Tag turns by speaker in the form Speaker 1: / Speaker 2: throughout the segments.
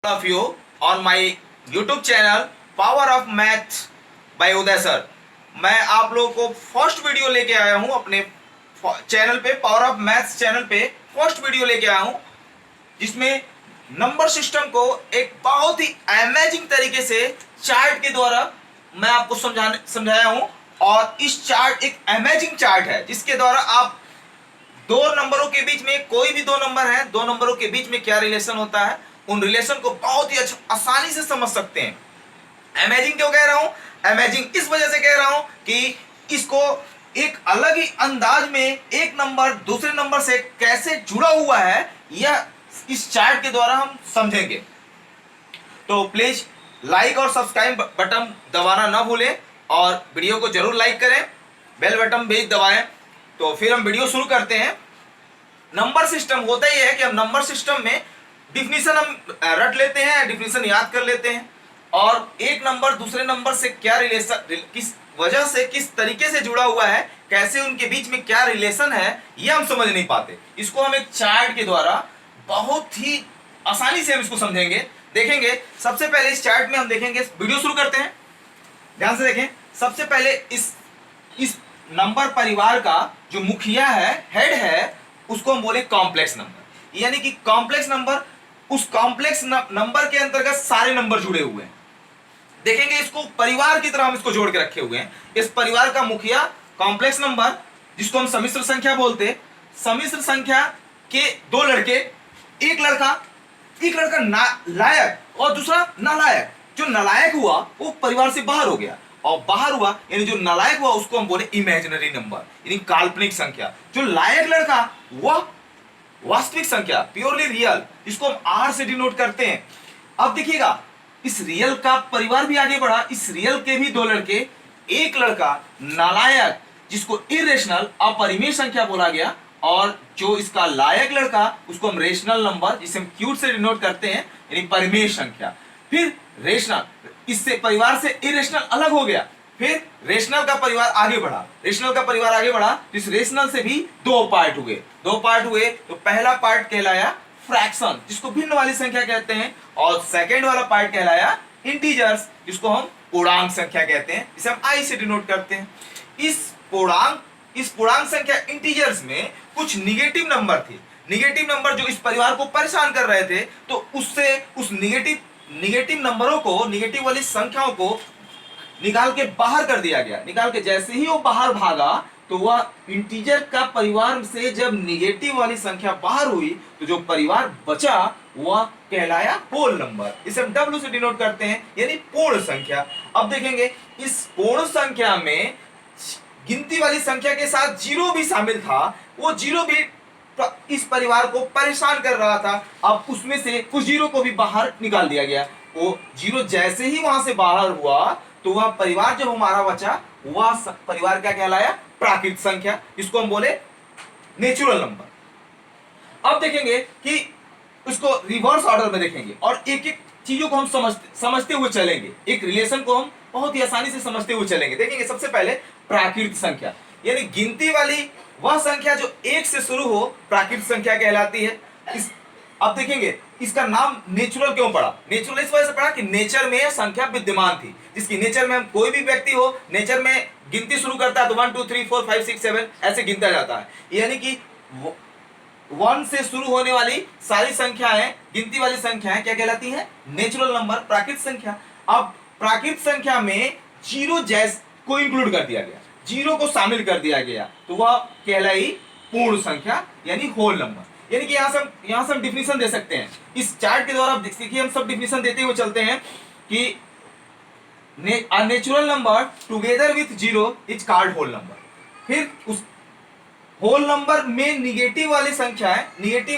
Speaker 1: of you on my YouTube channel Power of Math by Uday sir. मैं आप लोगों को फर्स्ट वीडियो लेके आया हूं अपने चैनल पे, पावर ऑफ मैथ्स चैनल पे फर्स्ट वीडियो लेके आया हूं जिसमें नंबर सिस्टम को एक बहुत ही अमेजिंग तरीके से चार्ट के द्वारा मैं आपको समझाया हूं। और इस चार्ट एक अमेजिंग चार्ट है जिसके द्वारा आप दो नंबरों के बीच में, कोई भी दो नंबर है, दो नंबरों के बीच में क्या रिलेशन होता है, उन रिलेशन को बहुत ही आसानी से समझ सकते हैं। अमेजिंग क्यों कह रहा हूं? अमेजिंग इस वजह से कह रहा हूं कि इसको एक अलग ही अंदाज में एक नंबर दूसरे नंबर से कैसे जुड़ा हुआ है यह इस चार्ट के द्वारा हम समझेंगे। तो प्लीज लाइक और सब्सक्राइब बटन दबाना ना भूलें और वीडियो को जरूर लाइक करें, बेल बटन भी दबाएं। तो फिर हम वीडियो शुरू करते हैं। नंबर सिस्टम होता ही है कि हम नंबर सिस्टम में डिफिनीशन हम रट लेते हैं, डिफिनीशन याद कर लेते हैं और एक नंबर दूसरे नंबर से क्या रिलेशन, किस वजह से, किस तरीके से जुड़ा हुआ है, कैसे उनके बीच में क्या रिलेशन है, ये हम समझ नहीं पाते। इसको हम एक चार्ट के द्वारा बहुत ही आसानी से हम इसको समझेंगे, देखेंगे। सबसे पहले इस चार्ट में हम देखेंगे, वीडियो शुरू करते हैं, ध्यान से देखें। सबसे पहले इस नंबर परिवार का जो मुखिया है, हेड है, उसको हम बोले कॉम्प्लेक्स नंबर। यानी कि कॉम्प्लेक्स नंबर, उस कॉम्प्लेक्स नंबर के अंतर्गत सारे नंबर जुड़े हुए हैं। देखेंगे इसको परिवार की तरह हम इसको जोड़ के रखे हुए हैं। इस परिवार का मुखिया कॉम्प्लेक्स नंबर, जिसको हम सम्मिश्र संख्या बोलते हैं। सम्मिश्र संख्या के दो लड़के, एक लड़का लायक और दूसरा नालायक। जो नालायक हुआ वो परिवार से बाहर हो गया और बाहर हुआ यानी जो नालायक हुआ उसको हम बोले इमेजिनरी नंबर, यानी काल्पनिक संख्या। जो लायक लड़का वह वास्तविक संख्या, प्योरली रियल, इसको हम आर से डिनोट करते हैं। अब देखिएगा इस रियल का परिवार भी आगे बढ़ा। इस रियल के भी दो लड़के, एक लड़का नालायक जिसको इरेशनल, अपरिमेय संख्या बोला गया, और जो इसका लायक लड़का उसको हम रेशनल नंबर, जिसे हम क्यूट से डिनोट करते हैं, यानी परिमेय संख्या। फिर रेशनल, इससे परिवार से इरेशनल अलग हो गया। फिर रेशनल का परिवार आगे बढ़ा, रेशनल का परिवार आगे बढ़ा तो इस रेशनल से भी दो पार्ट हुए। तो पहला पार्ट कहलाया फ्रैक्शन, जिसको भिन्न वाली संख्या कहते हैं, और सेकेंड वाला पार्ट कहलाया इंटीजर्स, जिसको हम पूर्णांक संख्या कहते हैं, जिसे हम आई से डिनोट करते हैं। इस पूर्णांक संख्या इंटीजर्स में कुछ निगेटिव नंबर थे, निगेटिव नंबर जो इस परिवार को परेशान कर रहे थे। तो उससे उस निगेटिव नंबरों को, निगेटिव वाली संख्याओं को निकाल के बाहर कर दिया गया। निकाल के जैसे ही वो बाहर भागा तो वह इंटीजर का परिवार से जब निगेटिव वाली संख्या बाहर हुई तो जो परिवार बचा वह कहलाया होल नंबर, इसे हम डब्ल्यू से डिनोट करते हैं, यानी पूर्ण संख्या। अब देखेंगे इस पूर्ण संख्या में गिनती वाली संख्या के साथ जीरो भी शामिल था। वो जीरो भी इस परिवार को परेशान कर रहा था। अब उसमें से कुछ जीरो को भी बाहर निकाल दिया गया। वो जीरो जैसे ही वहां से बाहर हुआ तो वह परिवार जब हमारा बचा, वह परिवार क्या कहलाया? प्राकृत संख्या, जिसको हम बोले नेचुरल नंबर। अब देखेंगे कि उसको रिवर्स ऑर्डर में देखेंगे और एक एक चीजों को हम समझते हुए चलेंगे, एक रिलेशन को हम बहुत ही आसानी से समझते हुए चलेंगे। देखेंगे सबसे पहले प्राकृत संख्या, यानी गिनती वाली वह संख्या जो एक से शुरू हो, प्राकृत संख्या कहलाती है। अब देखेंगे इसका नाम नेचुरल क्यों पड़ा? नेचुरल इस वजह से पड़ा कि नेचर में यह संख्या विद्यमान थी, जिसकी नेचर में हम कोई भी व्यक्ति हो, नेचर में गिनती शुरू करता है तो 1 2 3 4 5 6 7 ऐसे गिनता जाता है। यानी कि 1 से शुरू होने वाली सारी संख्याएं, गिनती वाली संख्याएं क्या कहलाती हैं? नेचुरल नंबर, प्राकृत संख्या। अब प्राकृत संख्या में जीरो को इंक्लूड कर दिया गया, जीरो को शामिल कर दिया गया, तो वह कहलाई पूर्ण संख्या, यानी होल नंबर। यानी कि यहां से हम डिफिनीशन दे सकते हैं। इस चार्ट के द्वारा देखिए हम सब डिफिनीशन देते हुए चलते हैं कि a natural number together with zero is called whole number. फिर उस होल नंबर में निगेटिव वाली संख्या है, -1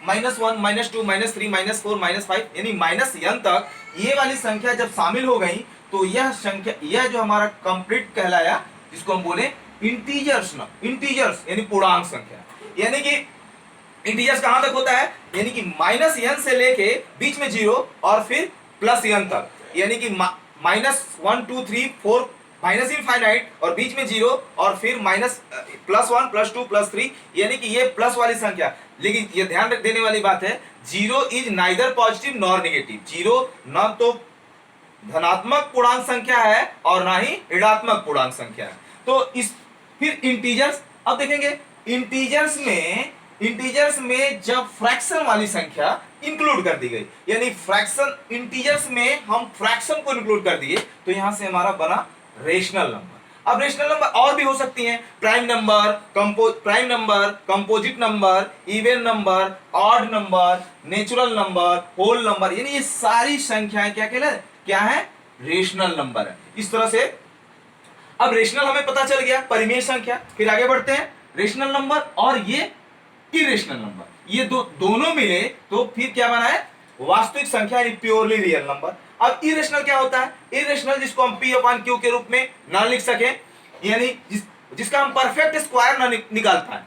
Speaker 1: -2 -3 -4 -5 यानी -n तक ये वाली संख्या जब शामिल हो गई तो यह संख्या, यह जो हमारा कंप्लीट कहलाया, जिसको हम बोले इंटीजर्स यानी पूर्णांक संख्या। यानी कि इंटीजर्स कहां तक होता है? यानी कि -n से लेके बीच में जीरो और फिर +n तक, यानी कि -1 2 3 4 माइनस इनफाइनाइट और बीच में जीरो और फिर माइनस +1 +2 +3, यानी कि ये प्लस वाली संख्या। लेकिन ये ध्यान देने वाली बात है, zero is neither positive nor negative. Zero न तो धनात्मक पूर्णांक संख्या है और ना ही ऋणात्मक पूर्णांक संख्या है। तो इस फिर इंटीजर्स, अब देखेंगे इंटीजर्स में जब फ्रैक्शन वाली संख्या इंक्लूड कर दी गई, यानी फ्रैक्शन इंटीजर्स में हम फ्रैक्शन को इंक्लूड कर दिए, तो यहां से हमारा बना रेशनल नंबर। अब रेशनल नंबर और भी हो सकती हैं, prime number, composite number, even number, odd number, natural number, whole number, यानी ये सारी संख्याएं क्या है रेशनल नंबर है। इस तरह से अब रेशनल हमें पता चल गया, परिमेय संख्या। फिर आगे बढ़ते हैं, रेशनल नंबर और ये इरेशनल नंबर, ये दोनों मिले तो फिर क्या बना है वास्तविक संख्या, यानी प्योरली रियल नंबर। अब इरेशनल क्या होता है? इरेशनल जिसको हम P/Q के रूप में ना लिख सके, यानी जिसका हम परफेक्ट स्क्वायर ना निकाल पाए,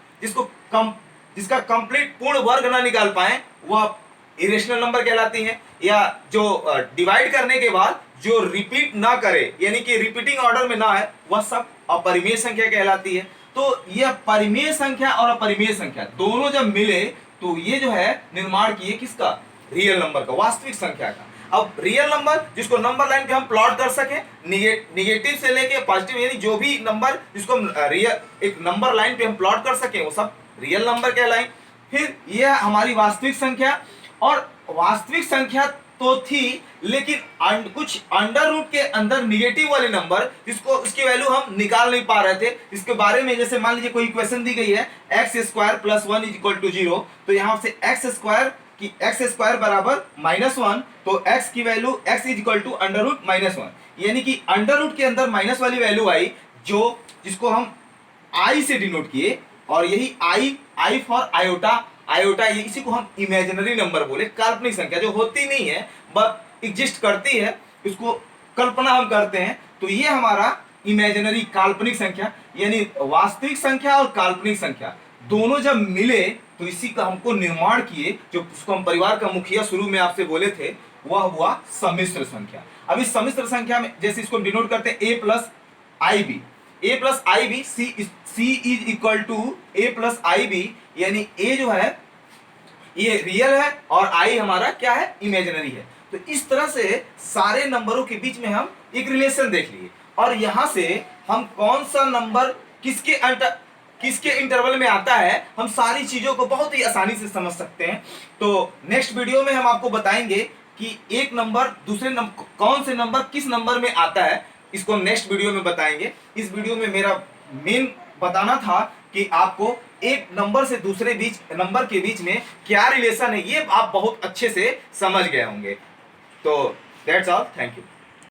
Speaker 1: जिसका कंप्लीट पूर्ण वर्ग ना निकाल पाए, वह इरेशनल नंबर कहलाती है। या जो डिवाइड करने के बाद जो रिपीट ना करे, यानी कि रिपीटिंग ऑर्डर में ना है, वह सब अपरिमेय संख्या कहलाती है। तो यह परिमेय संख्या और अपरिमेय संख्या दोनों जब मिले तो ये जो है निर्माण किए किसका? रियल नंबर का, वास्तविक संख्या का। अब रियल नंबर जिसको नंबर लाइन पे हम प्लॉट कर सके, निगेटिव से लेके पॉजिटिव, यानी जो भी नंबर जिसको हम रियल एक नंबर लाइन पे हम प्लॉट कर सके, वो सब रियल नंबर कहलाए। फिर यह हमारी वास्तविक संख्या, और वास्तविक संख्या तो थी, लेकिन कुछ अंडर रूट के अंदर निगेटिव वाले नंबर जिसको उसकी वैल्यू हम निकाल नहीं पा रहे थे, इसके बारे में जैसे मान लीजिए कोई इक्वेशन दी गई है x² + 1 = 0, तो यहां से x² बराबर -1, तो x की वैल्यू x = √-1, यानी कि अंडर रूट के अंदर माइनस वाली वैल्यू आई, जिसको हम i से डिनोट किए, और यही i फॉर आयोटा, ये इसी को हम इमेजिनरी नंबर बोले, काल्पनिक संख्या जो होती नहीं है बट एग्जिस्ट करती है, इसको कल्पना हम करते हैं। तो ये हमारा इमेजिनरी काल्पनिक संख्या, यानी वास्तविक संख्या और काल्पनिक संख्या दोनों जब मिले तो इसी का हमको निर्माण किए, जो उसको हम परिवार का मुखिया शुरू में आपसे बोले थे, वह हुआ सम्मिश्र संख्या। अब इस सम्मिश्र संख्या में जैसे इसको डिनोट करते हैं a + ib, c is equal to a + ib, यानी a जो है ये रियल है और i हमारा क्या है? इमेजिनरी है। तो इस तरह से सारे नंबरों के बीच में हम एक रिलेशन देख लिए, और यहां से हम कौन सा नंबर किसके इंटरवल में आता है, हम सारी चीजों को बहुत ही आसानी से समझ सकते हैं। तो नेक्स्ट वीडियो में हम आपको बताएंगे कि एक नंबर दूसरे नंबर, कौन से नंबर किस नंबर में आता है, इसको हम नेक्स्ट वीडियो में बताएंगे। इस वीडियो में मेरा मेन बताना था कि आपको एक नंबर से दूसरे नंबर के बीच में क्या रिलेशन है, ये आप बहुत अच्छे से समझ गए होंगे। तो दैट्स ऑल, थैंक यू।